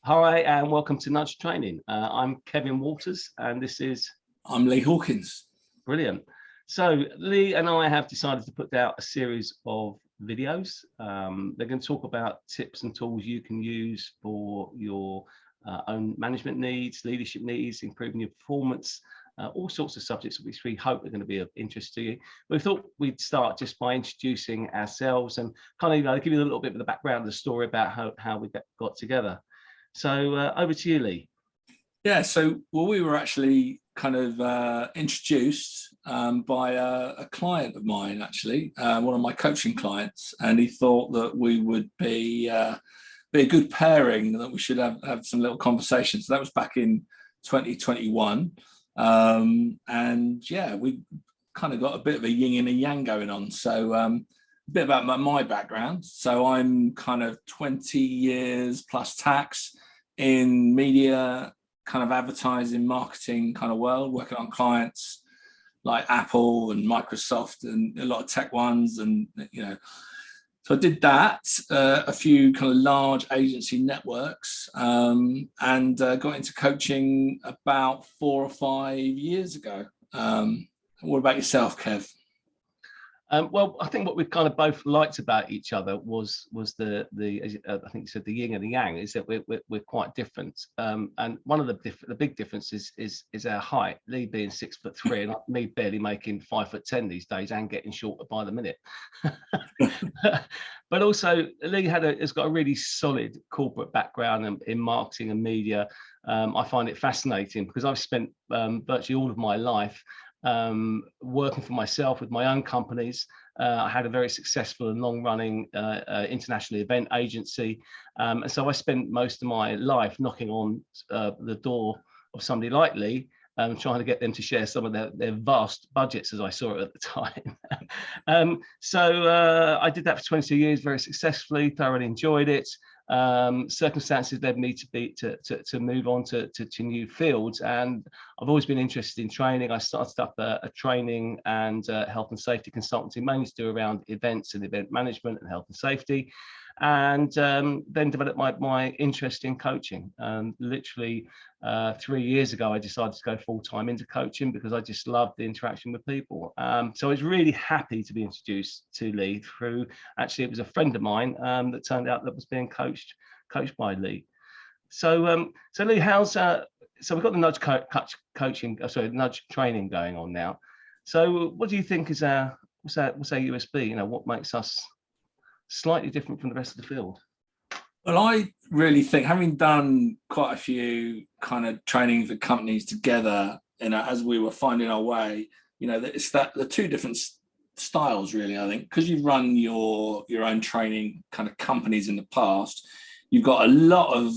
Hi, and welcome to Nudge Training. I'm Kevin Walters, and this is I'm Lee Hawkins. brilliant. So Lee and I have decided to put out a series of videos. They're going to talk about tips and tools you can use for your own management needs, leadership needs, improving your performance, all sorts of subjects which we hope are going to be of interest to you. We thought we'd start just by introducing ourselves and kind of give you a little bit of the background of the story about how we got together. So over to you, Lee. Yeah, we were actually kind of introduced by a client of mine, actually, one of my coaching clients, and he thought that we would be a good pairing, that we should have some little conversations. So that was back in 2021. And yeah, we kind of got a bit of a yin and a yang going on. So a bit about my background. So I'm kind of 20 years plus tax in media, kind of advertising, marketing kind of world, working on clients like Apple and Microsoft and a lot of tech ones. And, so I did that, a few kind of large agency networks, and got into coaching about 4 or 5 years ago. What about yourself, Kev? Well, I think what we kind of both liked about each other was the I think you said the yin and the yang, is that we're quite different. And one of the big differences is our height. Lee being 6'3" and me barely making 5'10" these days and getting shorter by the minute. But also Lee has got a really solid corporate background in marketing and media. I find it fascinating because I've spent virtually all of my life working for myself with my own companies. I had a very successful and long-running international event agency, and so I spent most of my life knocking on the door of somebody like Lee, trying to get them to share some of their vast budgets, as I saw it at the time. So I did that for 22 years very successfully, thoroughly enjoyed it. Circumstances led me to move on to new fields, and I've always been interested in training. I started up a training and health and safety consultancy, mainly to do around events and event management and health and safety, and then developed my interest in coaching. Literally 3 years ago, I decided to go full-time into coaching because I just loved the interaction with people. So I was really happy to be introduced to Lee through, actually, it was a friend of mine that turned out that was being coached by Lee. So Lee, so we've got the nudge training going on now. So what do you think is what's our USP? What makes us slightly different from the rest of the field? Well, I really think, having done quite a few kind of training for companies together, as we were finding our way, it's that the two different styles, really. I think because you've run your own training kind of companies in the past, you've got a lot of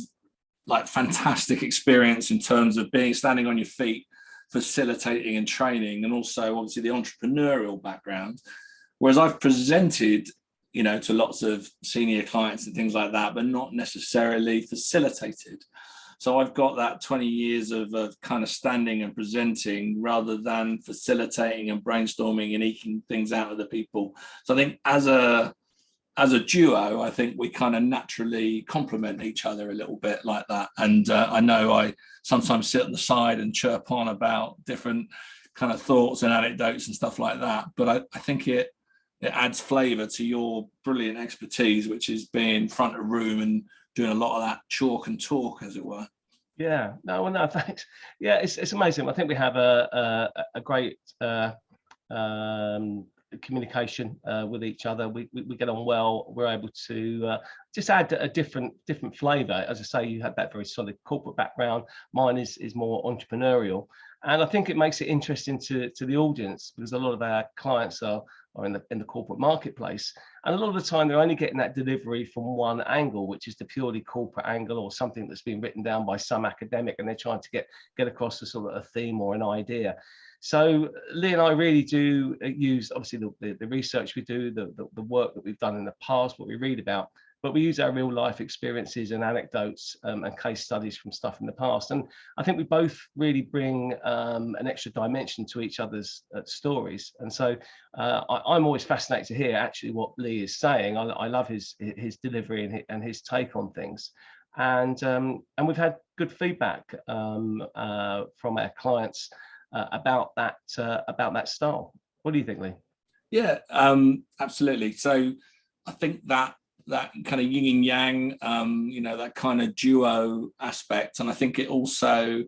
like fantastic experience in terms of standing on your feet, facilitating and training, and also obviously the entrepreneurial background. Whereas I've presented, to lots of senior clients and things like that, but not necessarily facilitated. So I've got that 20 years of kind of standing and presenting rather than facilitating and brainstorming and eking things out of the people. So I think as a duo, I think we kind of naturally complement each other a little bit like that. And I know I sometimes sit on the side and chirp on about different kind of thoughts and anecdotes and stuff like that. But I think it adds flavor to your brilliant expertise, which is being front of room and doing a lot of that chalk and talk, as it were. Yeah, no, thanks. Yeah, it's amazing. I think we have a great communication with each other. We get on well. We're able to just add a different flavor. As I say, you have that very solid corporate background. Mine is more entrepreneurial, and I think it makes it interesting to the audience because a lot of our clients are in the corporate marketplace, and a lot of the time they're only getting that delivery from one angle, which is the purely corporate angle or something that's been written down by some academic, and they're trying to get across a sort of a theme or an idea. So Lee and I really do use, obviously, the research we do, the work that we've done in the past, what we read about, but we use our real life experiences and anecdotes and case studies from stuff in the past. And I think we both really bring an extra dimension to each other's stories. And so I'm always fascinated to hear actually what Lee is saying. I love his delivery and his take on things. and we've had good feedback from our clients about that style. What do you think, Lee? Yeah, absolutely. So I think that kind of yin and yang, that kind of duo aspect, and I think it also,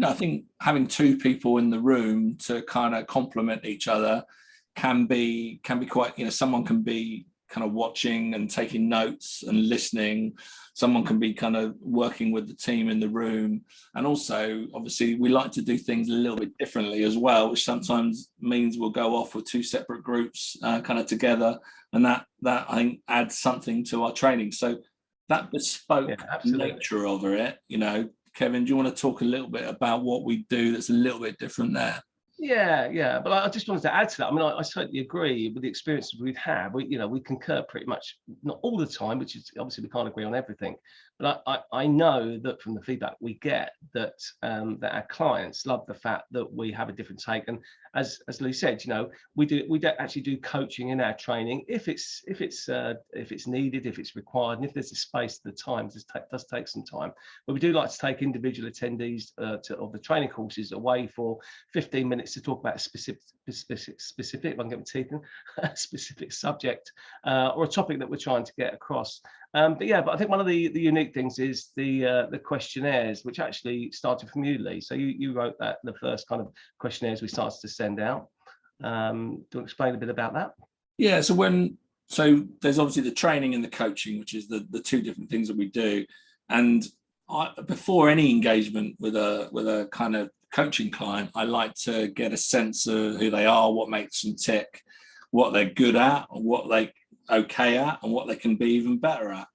I think having two people in the room to kind of complement each other can be quite, someone can be kind of watching and taking notes and listening. Someone can be kind of working with the team in the room. And also, obviously, we like to do things a little bit differently as well, which sometimes means we'll go off with two separate groups kind of together. And that I think adds something to our training. So that bespoke nature of it, Kevin, do you want to talk a little bit about what we do that's a little bit different there? Yeah. But I just wanted to add to that. I mean, I certainly agree with the experiences we've had. We concur pretty much, not all the time, which is obviously we can't agree on everything. But I know that from the feedback we get that that our clients love the fact that we have a different take. And as Lee said, we don't actually do coaching in our training if it's needed, if it's required, and if there's a space at the time. It does take some time. But we do like to take individual attendees of the training courses away for 15 minutes to talk about a specific, if I can get my teeth in, a specific subject or a topic that we're trying to get across. But I think one of the unique things is the questionnaires, which actually started from you, Lee. So you wrote the first kind of questionnaires we started to send out. Do you want to explain a bit about that? Yeah. So there's obviously the training and the coaching, which is the two different things that we do. And before any engagement with a kind of coaching client, I like to get a sense of who they are, what makes them tick, what they're good at, what they're okay at, and what they can be even better at.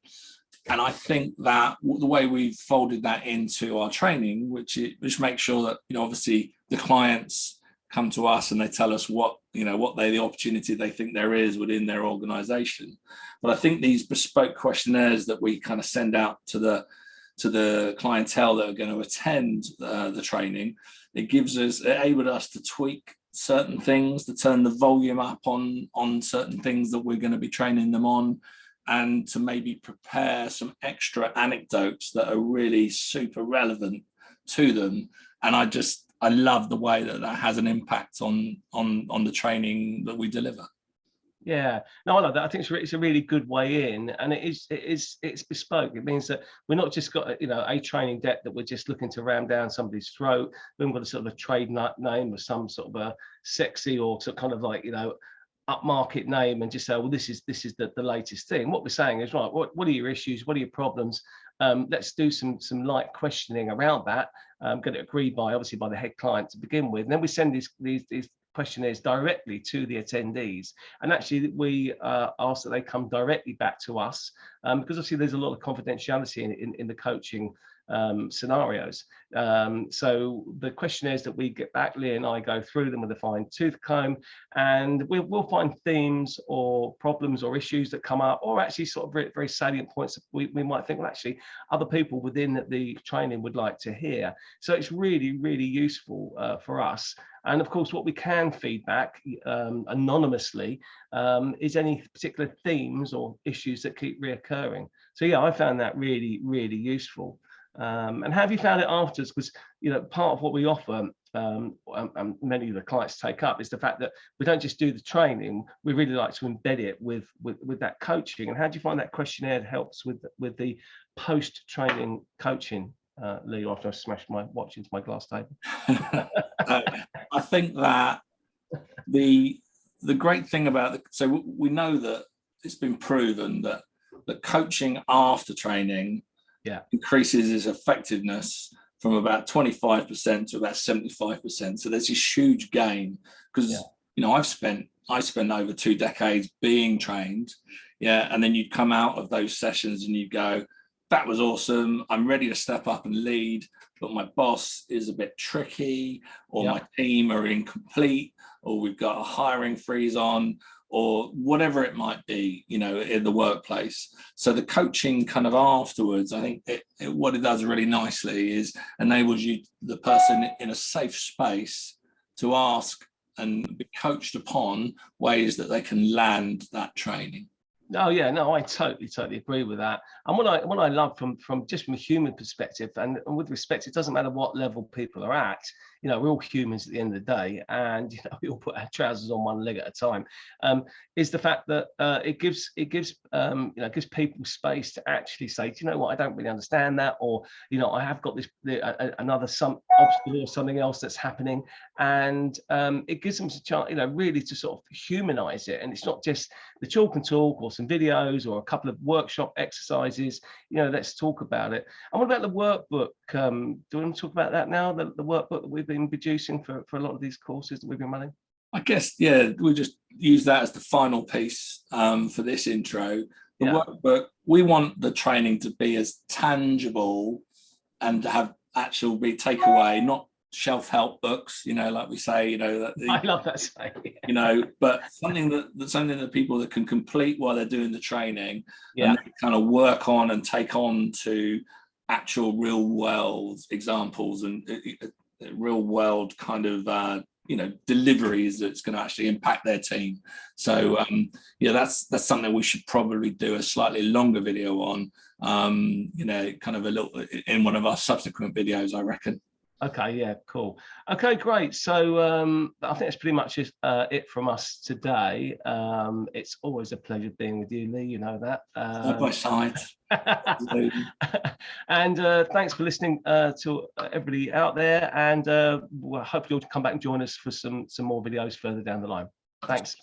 And I think that the way we've folded that into our training, which makes sure that, obviously the clients come to us and they tell us what the opportunity they think there is within their organization. But I think these bespoke questionnaires that we kind of send out to the clientele that are going to attend the training, it enabled us to tweak certain things, to turn the volume up on certain things that we're going to be training them on, and to maybe prepare some extra anecdotes that are really super relevant to them. And I love the way that has an impact on the training that we deliver. Yeah, no, I love that. I think it's a really good way in, and it's bespoke. It means that we're not just got a training deck that we're just looking to ram down somebody's throat. We haven't got a sort of a trade name or some sort of a sexy or sort of kind of like upmarket name and just say, well, this is the latest thing. What we're saying is, right, what are your issues? What are your problems? Let's do some light questioning around that. Get it agreed obviously by the head client to begin with, and then we send these questionnaires directly to the attendees, and actually we ask that they come directly back to us because obviously there's a lot of confidentiality in the coaching scenarios. So the questionnaires that we get back, Lee and I go through them with a fine-tooth comb, and we'll find themes or problems or issues that come up, or actually sort of very, very salient points that we might think, well, actually other people within the training would like to hear. So it's really, really useful for us. And of course, what we can feedback anonymously is any particular themes or issues that keep reoccurring. So yeah, I found that really, really useful. And how have you found it afterwards? Because part of what we offer, and many of the clients take up, is the fact that we don't just do the training. We really like to embed it with that coaching. And how do you find that questionnaire helps with the post-training coaching, Lee? After I smashed my watch into my glass table. I think that the great thing about so we know that it's been proven that coaching after training increases its effectiveness from about 25% to about 75%. So there's this huge gain because I spent over 2 decades being trained, and then you'd come out of those sessions and you'd go, that was awesome, I'm ready to step up and lead, but my boss is a bit tricky, or my team are incomplete, or we've got a hiring freeze on, or whatever it might be, in the workplace. So the coaching kind of afterwards, I think what it does really nicely is enables the person in a safe space to ask and be coached upon ways that they can land that training. No, yeah, no, I totally agree with that. And what I love from just from a human perspective, and with respect, it doesn't matter what level people are at. You know, we're all humans at the end of the day, and you know, we all put our trousers on one leg at a time. Is the fact that gives people space to actually say, do you know what, I don't really understand that, or you know, I have got this another some obstacle or something else that's happening, and it gives them a chance, you know, really to sort of humanize it, and it's not just the chalk and talk or some videos or a couple of workshop exercises. You know, let's talk about it. And what about the workbook? Do you want to talk about that now? The workbook that we've been producing for a lot of these courses that we've been running. I guess, yeah, we'll just use that as the final piece for this intro. The workbook, we want the training to be as tangible and to have actual be takeaway, not shelf help books, you know, like we say, you know, that I love that saying. You know, but something that people that can complete while they're doing the training, yeah, and they kind of work on and take on to actual real world examples and real world kind of you know, deliveries that's going to actually impact their team. So yeah, that's something we should probably do a slightly longer video on, you know, kind of a little in one of our subsequent videos, I reckon. Okay, yeah, cool. Okay, great. So I think that's pretty much it from us today. It's always a pleasure being with you, Lee, you know that. Side by side. And thanks for listening to everybody out there, and we'll hope you'll come back and join us for some more videos further down the line. Thanks.